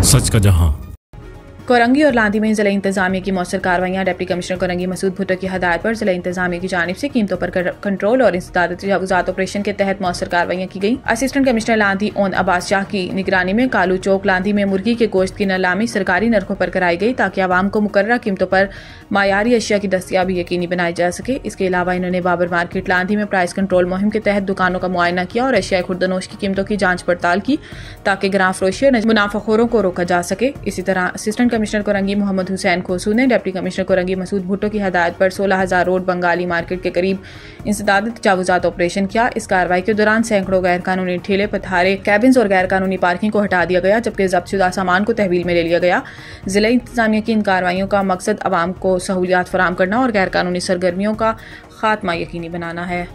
सच का जहां। कोरंगी और लांधी में जिला इंतजामिया की मौसर कार्रवाइयां। डिप्टी कमिश्नर कोरंगी मसूद भुट्टो की हदायत पर जिला इंतजामिया की जानिब से कीमतों पर कंट्रोल और इंसदाद तजावुजात ऑपरेशन के तहत मौसर कार्रवाइयां की गई। Assistant commissioner Landhi own Abbas Shah की निगरानी में कालू चौक लांधी में मुर्गी के गोश्त की नीलामी सरकारी नरखों पर कराई गई ताकि आवाम को मुकर्ररा कीमतों पर मायारी अशिया की दस्तियाबी यकीनी बनाई जा सके। इसके अलावा इन्होंने बाबर मार्केट लांधी में प्राइस कंट्रोल मुहिम के तहत दुकानों का मुआयना किया और अशिया खुर्दनोश की कीमतों की जांच पड़ताल की ताकि ग्राम फरोशी और मुनाफाखोरों को रोका जा सके। इसी तरह असिस्टेंट कमिश्नर कोरंगी मोहम्मद हुसैन खोसू ने डिप्टी कमिश्नर कोरंगी मसूद भुट्टो की हदायत पर 16,000 रोड बंगाली मार्केट के करीब इंसदाद तजावुजात ऑपरेशन किया। इस कार्रवाई के दौरान सैकड़ों गैर कानूनी ठेले पथारे कैबिन्स और गैर कानूनी पार्किंग को हटा दिया गया, जबकि जब्तशुदा सामान को तहवील में ले लिया गया। जिला इंतजामिया की इन कार्रवाइयों का मकसद आवाम को सहूलियात फराहम करना और गैर कानूनी सरगर्मियों का खात्मा यकीनी बनाना है।